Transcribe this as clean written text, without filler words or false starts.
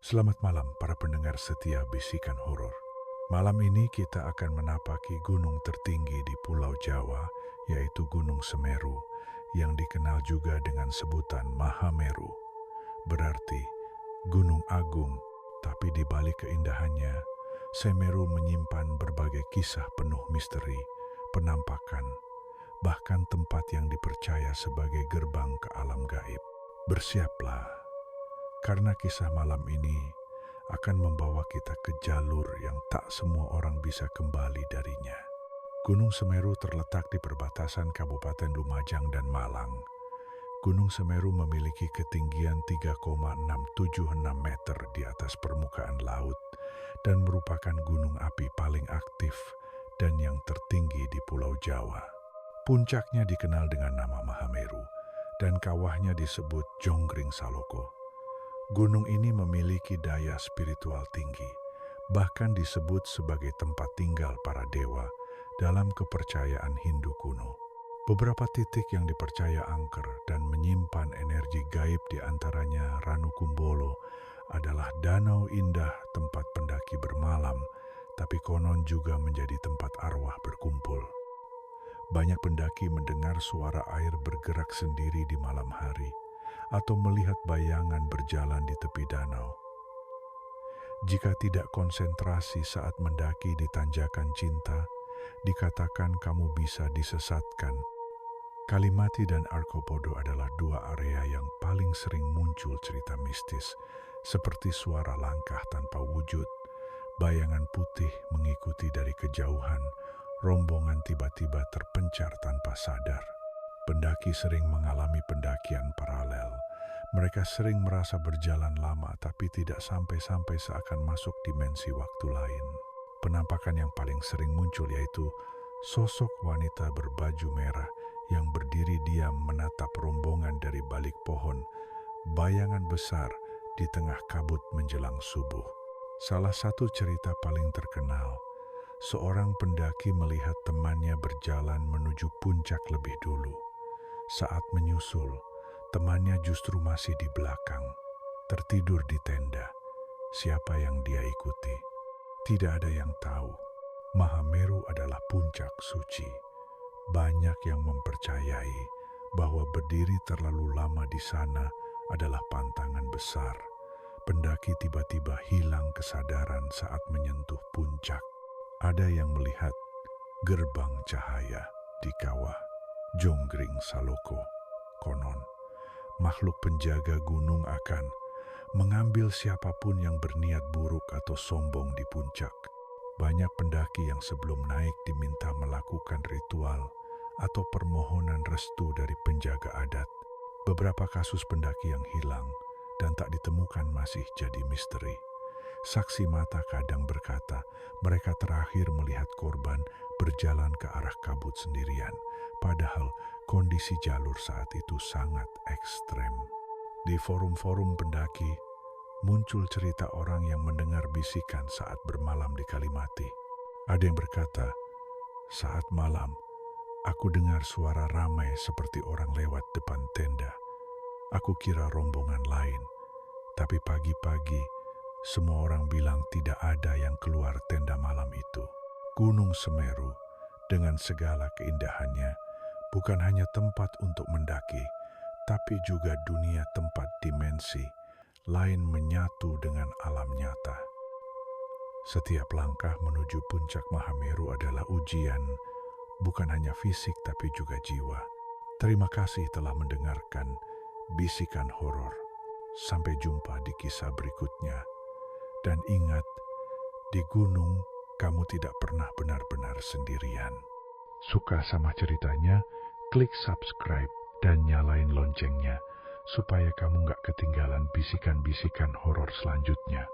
Selamat malam para pendengar setia bisikan horor. Malam ini kita akan menapaki gunung tertinggi di Pulau Jawa, yaitu Gunung Semeru, yang dikenal juga dengan sebutan Mahameru. Berarti Gunung Agung, tapi di balik keindahannya, Semeru menyimpan berbagai kisah penuh misteri, penampakan, bahkan tempat yang dipercaya sebagai gerbang ke alam gaib. Bersiaplah, karena kisah malam ini akan membawa kita ke jalur yang tak semua orang bisa kembali darinya. Gunung Semeru terletak di perbatasan Kabupaten Lumajang dan Malang. Gunung Semeru memiliki ketinggian 3,676 meter di atas permukaan laut dan merupakan gunung api paling aktif dan yang tertinggi di Pulau Jawa. Puncaknya dikenal dengan nama Mahameru dan kawahnya disebut Jonggring Saloko. Gunung ini memiliki daya spiritual tinggi, bahkan disebut sebagai tempat tinggal para dewa dalam kepercayaan Hindu kuno. Beberapa titik yang dipercaya angker dan menyimpan energi gaib di antaranya Ranukumbolo adalah danau indah tempat pendaki bermalam, tapi konon juga menjadi tempat arwah berkumpul. Banyak pendaki mendengar suara air bergerak sendiri di malam hari, atau melihat bayangan berjalan di tepi danau. Jika tidak konsentrasi saat mendaki di tanjakan cinta, dikatakan kamu bisa disesatkan. Kalimati dan Arkopodo adalah dua area yang paling sering muncul cerita mistis, seperti suara langkah tanpa wujud, bayangan putih mengikuti dari kejauhan, rombongan tiba-tiba terpencar tanpa sadar. Pendaki sering mengalami pendakian paralel. Mereka sering merasa berjalan lama tapi tidak sampai-sampai seakan masuk dimensi waktu lain. Penampakan yang paling sering muncul yaitu sosok wanita berbaju merah yang berdiri diam menatap rombongan dari balik pohon, bayangan besar di tengah kabut menjelang subuh. Salah satu cerita paling terkenal, seorang pendaki melihat temannya berjalan menuju puncak lebih dulu. Saat menyusul, temannya justru masih di belakang, tertidur di tenda. Siapa yang dia ikuti? Tidak ada yang tahu. Mahameru adalah puncak suci. Banyak yang mempercayai bahwa berdiri terlalu lama di sana adalah pantangan besar. Pendaki tiba-tiba hilang kesadaran saat menyentuh puncak. Ada yang melihat gerbang cahaya di kawah Jonggring Saloko. Konon, makhluk penjaga gunung akan mengambil siapapun yang berniat buruk atau sombong di puncak. Banyak pendaki yang sebelum naik diminta melakukan ritual atau permohonan restu dari penjaga adat. Beberapa kasus pendaki yang hilang dan tak ditemukan masih jadi misteri. Saksi mata kadang berkata mereka terakhir melihat korban berjalan ke arah kabut sendirian, padahal kondisi jalur saat itu sangat ekstrem. Di forum-forum pendaki, muncul cerita orang yang mendengar bisikan saat bermalam di Kalimati. Ada yang berkata, saat malam, aku dengar suara ramai seperti orang lewat depan tenda. Aku kira rombongan lain, tapi pagi-pagi, semua orang bilang tidak ada yang keluar tenda malam itu. Gunung Semeru, dengan segala keindahannya, bukan hanya tempat untuk mendaki, tapi juga dunia tempat dimensi lain menyatu dengan alam nyata. Setiap langkah menuju puncak Mahameru adalah ujian, bukan hanya fisik tapi juga jiwa. Terima kasih telah mendengarkan bisikan horor. Sampai jumpa di kisah berikutnya. Dan ingat, di gunung kamu tidak pernah benar-benar sendirian. Suka sama ceritanya? Klik subscribe dan nyalain loncengnya supaya kamu nggak ketinggalan bisikan-bisikan horor selanjutnya.